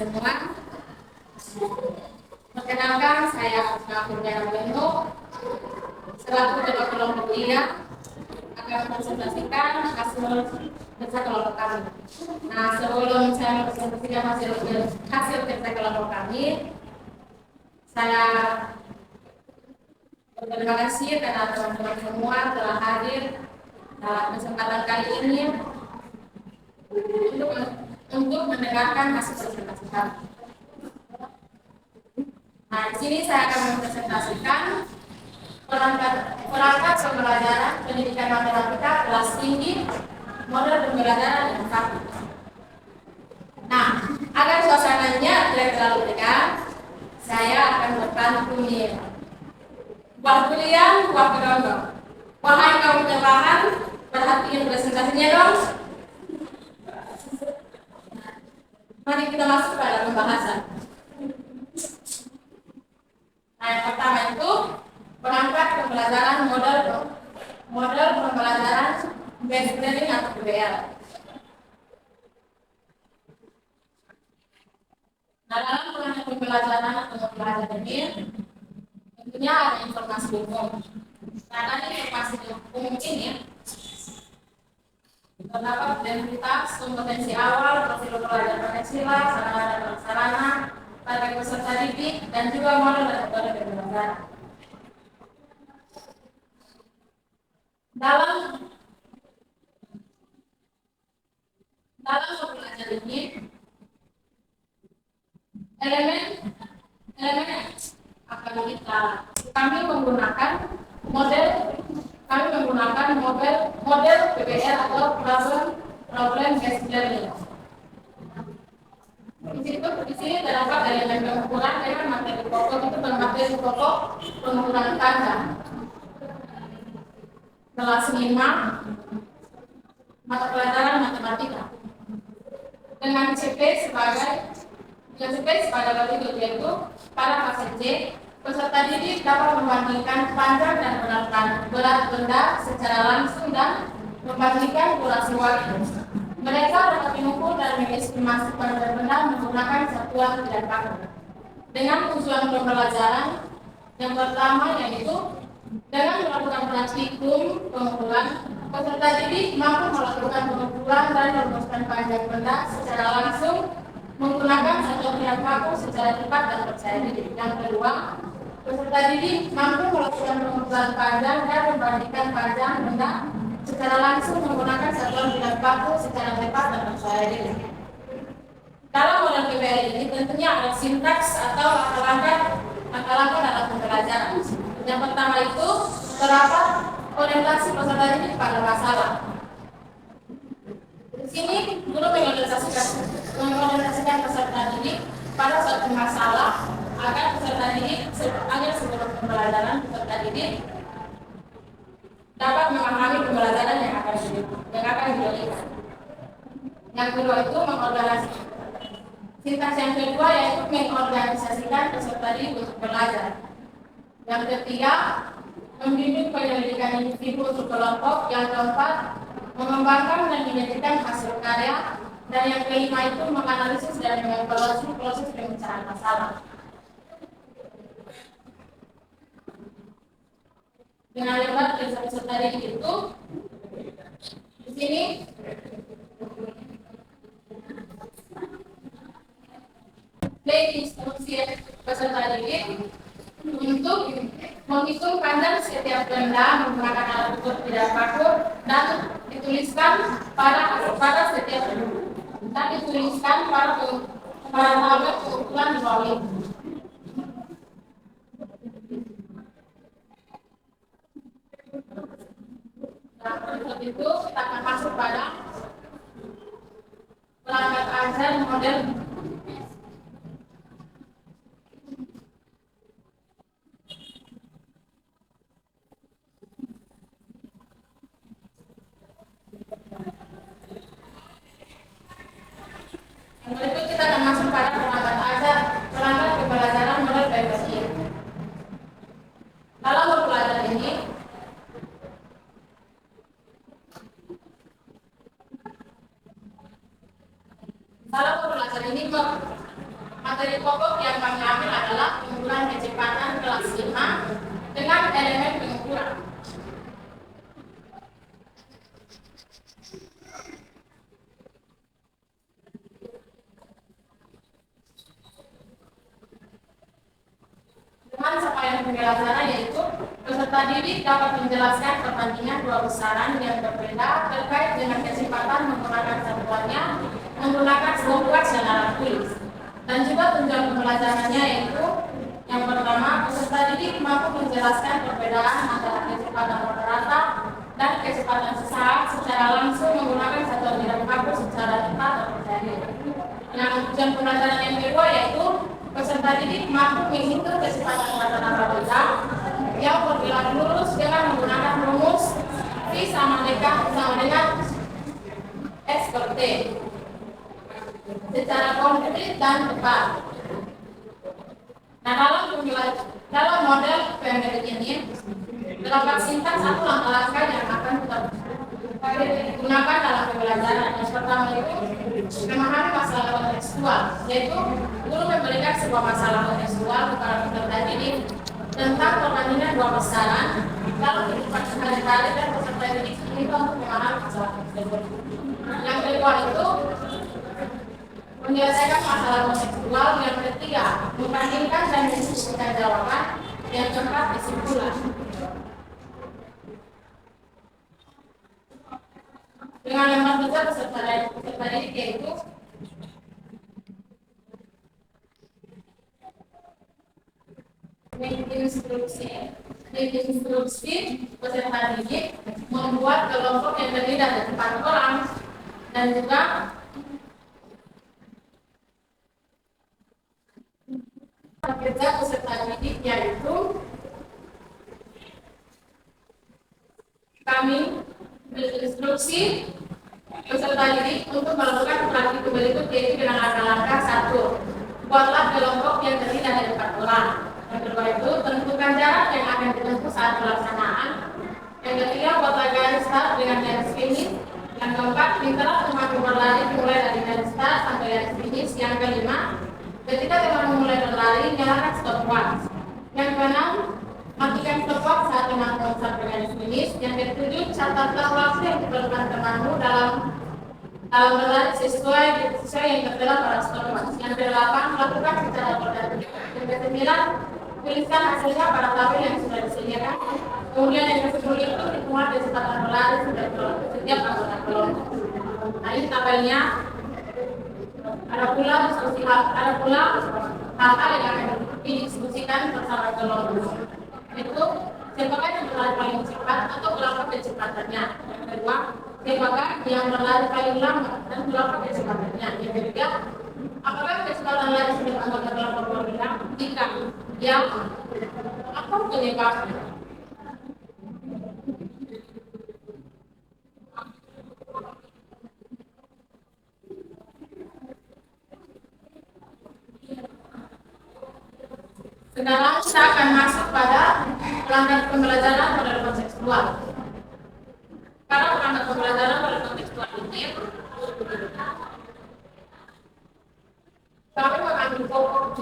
semua. Perkenalkan, saya Kurnia Beno, selaku ketua kelompok IA akan mempresentasikan hasil kerja kelompok kami. Nah, sebelum saya mempresentasikan hasil kerja kelompok kami, saya berterima kasih karena teman-teman semua telah hadir dalam kesempatan kali ini untuk mendengarkan hasil presentasi kami. Nah, di sini saya akan mempresentasikan perangkat pembelajaran pendidikan matematika kelas tinggi model pembelajaran yang satu. Nah, agar suasananya tidak terlalu tegang, saya akan berpantun. Buah durian, buah kedondong. Wahai kaum rebahan, perhatikan presentasinya dong. Mari kita masuk pada pembahasan. Nah, yang pertama itu perangkat pembelajaran model pembelajaran based learning atau PBL. Nah, dalam perangkat pembelajaran atau pembelajaran ini tentunya ada informasi umum. Nah, dari informasi umum ini terdapat identitas, kompetensi awal, profil pelajar Pancasila, sarana dan prasarana, target peserta didik, dan juga model dan metode pembelajaran. Dalam pembelajaran ini, elemen akan kami menggunakan model PBL atau problem based learning. Di sini terdapat elemen pengukuran dengan materi pokok itu materi pokok pengukuran tanda kelas 5 mata pelajaran matematika dengan CP sebagai berikut, yaitu pada fase C peserta didik dapat membandingkan panjang dan berat benda secara langsung dan membandingkan durasi waktu. Mereka dapat mengukur dan mengestimasi panjang benda menggunakan satuan dan paku. Dengan tujuan pembelajaran yang pertama yaitu dengan melakukan praktikum pengukuran, peserta didik mampu melakukan pengukuran dan merumuskan panjang benda secara langsung menggunakan satuan dan paku secara cepat dan percaya diri. Yang kedua, peserta didik mampu melakukan pengukuran panjang dan membandingkan panjang benda secara langsung menggunakan satuan dan paku secara cepat dan percaya diri. Dalam model PBL ini tentunya ada sintaks atau langkah-langkah dalam pembelajaran. Yang pertama itu terdapat orientasi peserta didik pada masalah. Di sini guru mengorientasikan peserta didik pada suatu masalah agar sebelum pembelajaran peserta didik dapat memahami pembelajaran yang akan diberikan. Yang kedua itu mengorganisasikan. Sintaks yang kedua yaitu mengorganisasikan peserta didik untuk belajar. Yang ketiga, membimbing penyelidikan individu untuk kelompok. Yang keempat, mengembangkan dan menjadikan hasil karya. Dan yang kelima itu menganalisis dan mengevaluasi proses pemecahan masalah. Dengan lebar peserta didik itu di sini instruksi peserta didik untuk menghitung panjang setiap benda menggunakan alat ukur tidak paku dan dituliskan pada setiap dan dituliskan pada tabel pengukuran di bawah ini. Nah, untuk itu kita akan masuk pada perangkat ajar model pembelajaran model PBL. Dalam pembelajaran ini Materi pokok yang kami ambil adalah pengukuran kecepatan kelas 5 dengan elemen pengukuran. Dengan capaian pembelajaran yaitu peserta didik dapat menjelaskan perbandingan dua besaran yang berbeda terkait dengan kecepatan menggunakan satuannya menggunakan stopwatch dan alat tulis. Dan juga tujuan pembelajarannya yaitu yang pertama, peserta didik mampu menjelaskan perbedaan antara kecepatan rata-rata dan kecepatan secara langsung menggunakan satuan bidang baku secara tepat dan percaya. Nah, tujuan pembelajaran yang kedua yaitu peserta didik mampu menghitung kecepatan rata-rata benda yang berbilang lurus dengan menggunakan rumus V sama dengan S per T secara konkret dan tepat. Nah, dalam model PMDD ini terdapat sintaks satu langkah-langkah yang akan kita gunakan dalam pembelajaran. Yang pertama itu memahami masalah kontekstual, yaitu guru memberikan sebuah masalah kontekstual kepada peserta didik tentang perbandingan dua besaran dalam kehidupan sehari-hari dan peserta didik diminta untuk memahami masalah tersebut. Yang kedua itu menyelesaikan masalah kontekstual. Yang ketiga, membandingkan dan mendiskusikan jawaban. Yang keempat, kesimpulan. Dengan yang ketiga peserta didik yaitu menginstruksi peserta didik membuat kelompok yang terdiri dari 4 orang dan juga kerja peserta didik yaitu kami menginstruksi peserta didik untuk melakukan praktik berikut yaitu dengan langkah-langkah 1. Buatlah kelompok yang terdiri dari 4 orang. Yang kedua itu tentukan jarak yang akan ditempuh saat pelaksanaan. Yang ketiga buatlah garis start dengan garis finish. Yang keempat pintarlah teman berlari mulai dari garis start sampai garis finish. Yang kelima ketika teman memulai berlari nyalakan stopwatch. Yang keenam matikan stopwatch saat teman sampai garis finish. Yang ketujuh catatlah waktu yang diperlukan temanmu dalam berlari sesuai yang tertera pada stopwatch. Yang kedelapan lakukan secara bergantian. Yang kesembilan tuliskan hasilnya pada tabel yang sudah disediakan. Kemudian yang ke-10 itu dimuat kecepatan berlari setiap anggota kelompok. Nah, ini tabelnya. Ada pula hal-hal yang akan didiskusikan bersama kelompok. Itu siapakah yang berlari paling cepat atau berapa kecepatannya. Yang kedua, siapakah yang berlari paling lama dan berapa kecepatannya. Yang ketiga, apakah kecepatan lari setiap anggota kelompok berbeda? Jika ya, apa penyebabnya? Sekarang kita akan masuk pada pelanggan pembelajaran model kontekstual. Para pelanggan pembelajaran model kontekstual ini kami mengambil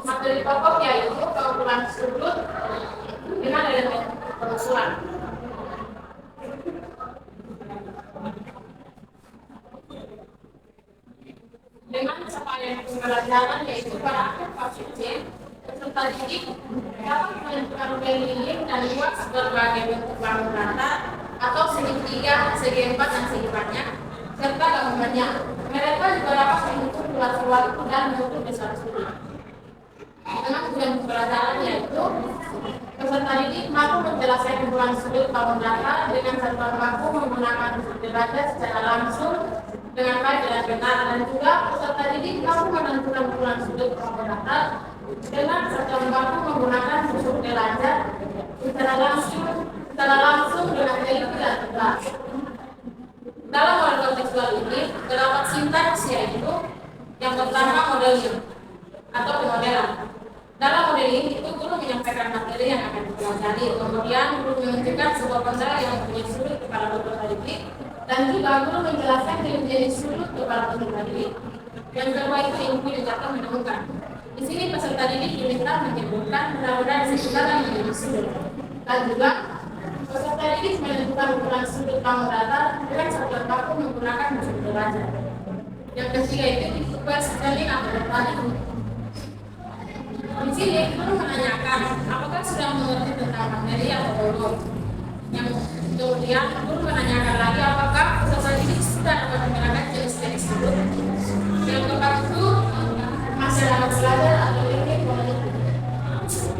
materi pokok yaitu pengukuran sudut dengan elemen pengukuran. Dengan capaian pembelajaran yaitu pada akhir fase C, peserta didik dapat menentukan keliling dan luas berbagai bentuk bangun rata atau segitiga, segi 4 dan segi banyak serta gabungannya. Mereka juga dapat mengukur luas waktu dan mengukur besar sudut. Dengan tujuan pembelajaran yaitu peserta didik mampu menjelaskan ukuran sudut bangun rata dengan satuan baku menggunakan derajat secara langsung dengan baik dan benar, dan juga peserta didik mampu menentukan ukuran sudut bangun rata dengan satuan baku menggunakan susuk derajat secara langsung dengan teliti dan tegas. Dalam model kontekstual ini terdapat sintaks yaitu yang pertama modeling atau pemodelan. Dalam model ini itu guru menyampaikan materi yang akan dipelajari, kemudian guru menunjukkan sebuah benda yang mempunyai sudut kepada peserta didik, dan juga guru menjelaskan jenis sudut kepada peserta didik. Yang kedua itu ilmu yang dapat menemukan. Di sini benda-benda di sekitar yang menjadi sudut. Dan juga peserta didik menentukan ukuran sudut bangun datar dengan satuan baku menggunakan sudut derajat. Yang ketiga itu ditukar sekali atau berbalik. Di sini guru menanyakan apakah sudah mengerti tentang materi atau belum. Yang kemudian guru menanyakan lagi apakah peserta didik sudah dapat menggunakan jenis-jenis sudut. Yang keempat itu masih dapat belajar atau ingin meneliti.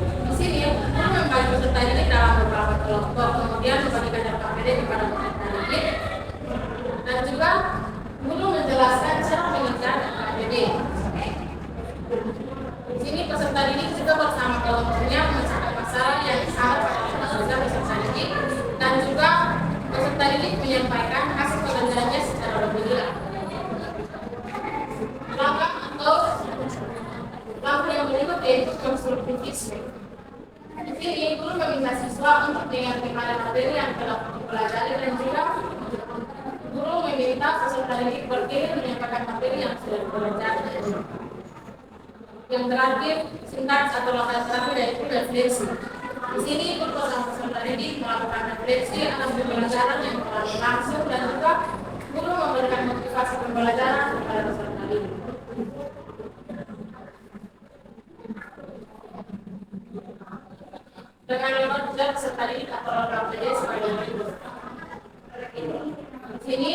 Di sini guru membagi peserta didik dalam beberapa kelompok, kemudian membagikan daftar PD kepada peserta didik, dan juga guru menjelaskan cara mengejar daftar PD. Di sini peserta didik juga bersama kelompoknya memecahkan masalah yang sama pada peserta didik, dan juga peserta didik menyampaikan hasil pelajarannya secara bergiliran. Langkah yang berikut yaitu konstruktivisme. Di sini guru meminta siswa untuk mengerti pada materi yang telah dipelajari, dan juga guru meminta peserta didik berdiri menyampaikan materi yang sudah dipelajari. Yang terakhir, sintaks atau langkah terakhir yaitu refleksi. Di sini guru bersama peserta didik melakukan refleksi atas pembelajaran yang telah berlangsung, dan juga guru memberikan motivasi pembelajaran kepada peserta didik. Dengan nomor juga peserta didik atau program PD sebagai berikut. Di sini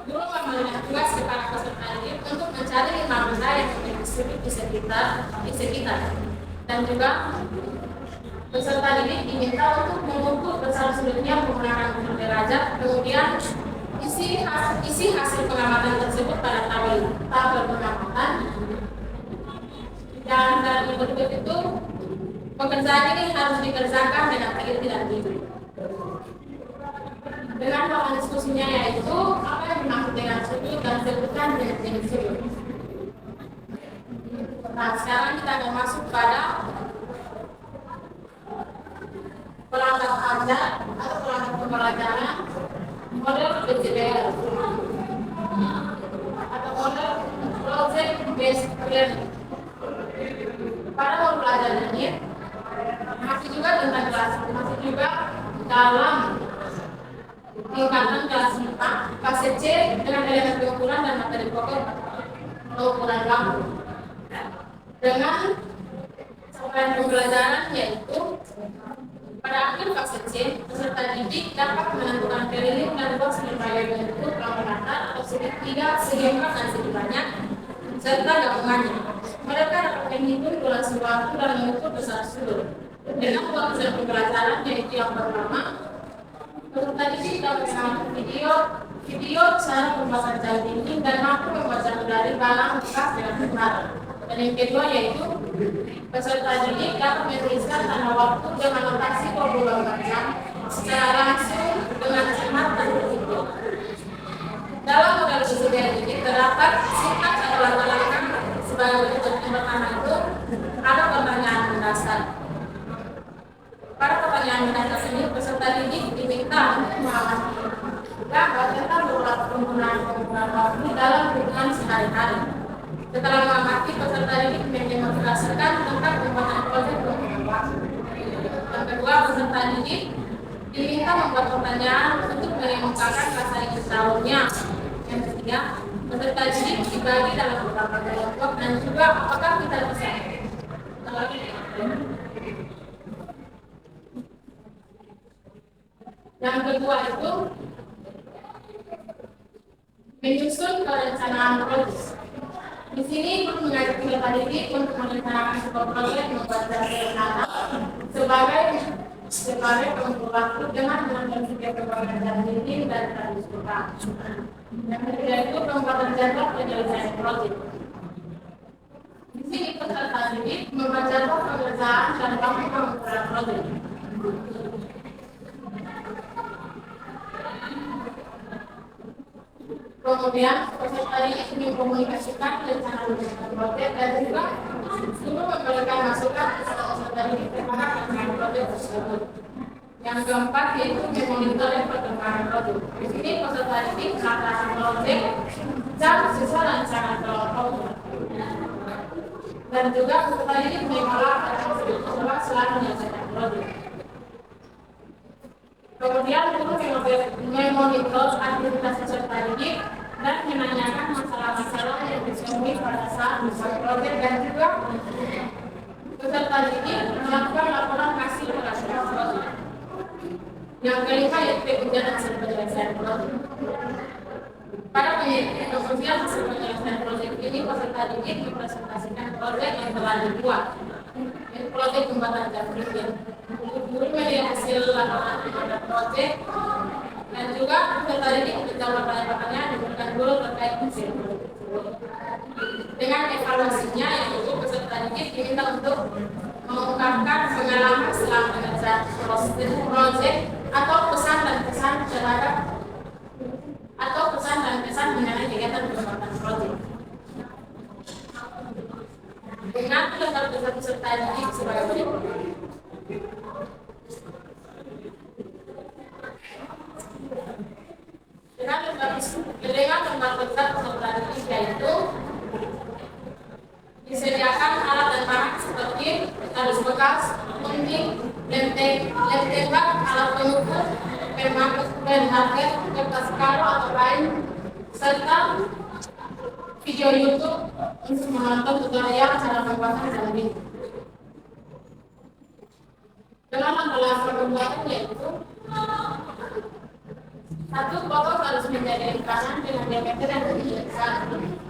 guru memberikan tugas kepada peserta didik untuk mencari 5 benda yang menjadi sudut di sekitar, dan juga peserta didik diminta untuk mengukur besar sudutnya menggunakan ukur derajat, kemudian isi hasil pengamatan tersebut pada tabel pengamatan. Dan dari berikut itu pekerjaan ini harus dikerjakan dengan teliti dan jujur. Dengan bahan diskusinya yaitu apa yang dimaksud dengan sudut dan sebutkan jenis sudut. Nah, sekarang kita akan masuk pada perangkat ajar atau perangkat pembelajaran model PJBL atau model Project Based Learning. Pada modul pelajaran ini masih juga tentang kelas, masih juga dalam tingkatan kelas 4 fase C dengan elemen pengukuran dan materi pokok pengukuran lampu. Dengan capaian pembelajaran yaitu pada akhir fase C, peserta didik dapat menentukan keliling dan box berbagai bentuk lampu datar atau segitiga, segi empat dan segi banyak, serta gabungannya. Mereka dapat menghitung durasi waktu dan mengukur besar sudut. Dengan waktu dan pembelajaran yaitu yang pertama, peserta didik dapat mengambil video cara pembuatan jam dinding dan mampu membaca dari barang bekas dengan benar. Dan yang kedua yaitu peserta didik dapat menuliskan tanda waktu dengan notasi 24 jam secara langsung dengan cermat dan tertutup. Dalam model PJBL ini terdapat sintaks atau langkah-langkah sebagai berikut. Yang pertama itu ada pertanyaan mendasar. Pada pertanyaan mendasar ini peserta didik diminta untuk mengamati gambar tentang beberapa penggunaan waktu dalam kehidupan sehari-hari. Setelah mengamati, peserta didik mendemonstrasikan tentang pembuatan proyek penggunaan waktu. Yang kedua, peserta didik diminta membuat pertanyaan untuk mengemukakan rasa ingin tahunya. Yang ketiga, peserta didik dibagi dalam beberapa kelompok, dan juga apakah kita bisa yang kedua itu menyusun perencanaan proyek. Di sini guru mengajak peserta didik untuk merencanakan sebuah proyek membuat rencana sebagai pengukur waktu dengan berbagai pembuatan dinding dan terdiskusikan. Yang ketiga itu pembuatan jadwal penyelesaian proyek. Di sini peserta didik membuat jadwal pengerjaan dan waktu pengukuran proyek. Kemudian peserta didik mengkomunikasikan rencana proyek dan juga guru memberikan masukan kepada peserta didik terhadap rencana proyek tersebut. Yang keempat yaitu memonitoring perkembangan produk. Di sini peserta didik melaksanakan project jam sesuai rancangan produk. Dan juga peserta didik mengolah dan selalu menyelesaikan produk. Kemudian guru memonitor aktivitas peserta didik dan menanyakan masalah-masalah yang ditemui pada saat membuat proyek, dan juga peserta didik melakukan laporan hasil pelaksanaan proyek. Yang kelima yaitu ujian hasil penyelesaian proyek. Pada kemudian hasil penyelesaian proyek ini peserta didik mempresentasikan proyek yang telah dibuat. Ini proyek jembatan Jamrudin. Guru melihat hasil laporan pada proyek dan juga peserta didik menjawab pertanyaan diberikan guru terkait hasil proyek tersebut. Dengan evaluasinya, yaitu peserta didik diminta untuk mengungkapkan pengalaman selama mengerjakan proyek atau pesan dan pesan mengenai kegiatan pengembangan proyek. Dengan daftar peserta didik sebagai berikut. Dengan tempat peserta didik yaitu disediakan alat dan barang seperti tali bekas, gunting, lem tembak, alat pengukur, pen target, kertas karo atau lain, serta video YouTube untuk menonton tutorial cara pembuatan jalan ini. Dengan adalah pembuatan yaitu satu, foto harus menjadi lingkaran dengan diameter yang diinginkan.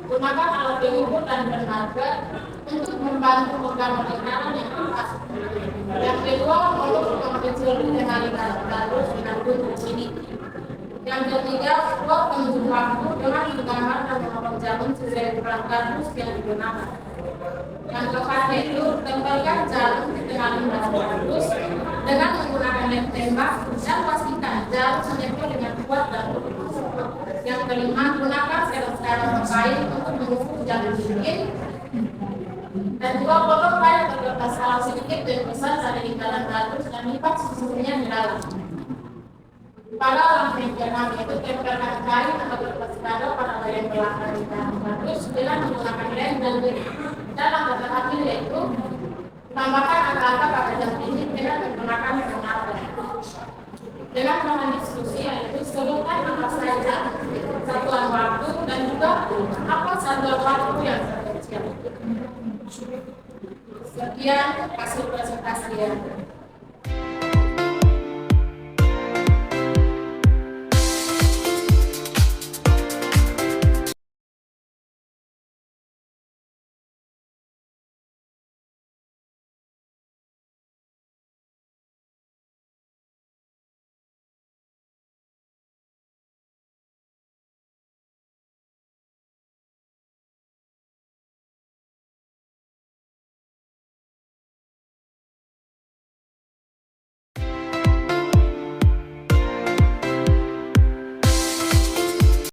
Gunakan alat pengukur dan berharga untuk membantu program lingkaran yang pas. Yang kedua, foto mengecil dengan lingkaran bagus dengan bentuk ini. Yang ketiga, buat penunjuk waktu dengan menggambar dan memotong jarum sesuai ukuran kardus yang digunakan. Yang keempat yaitu tempelkan jarum di tengah lembar kardus dengan menggunakan lem tembak dan pastikan jarum menempel dengan kuat dan lurus. Yang kelima, gunakan serum kain untuk mengukur jarum sedikit. Dan juga potong kain terlepas salah sedikit dan besar dari lingkaran kardus dan lipat sesungguhnya di dalam. Pada langkah keenam yaitu tempelkan kain atau kertas kado pada bagian belakang lingkaran kardus dengan menggunakan lem dan langkah terakhir yaitu tambahkan angka-angka pada jam ini dengan menggunakan pengatur. Dengan bahan diskusi yaitu sebutkan apa saja satuan waktu dan juga apa satuan waktu yang terkecil. Sekian hasil presentasi.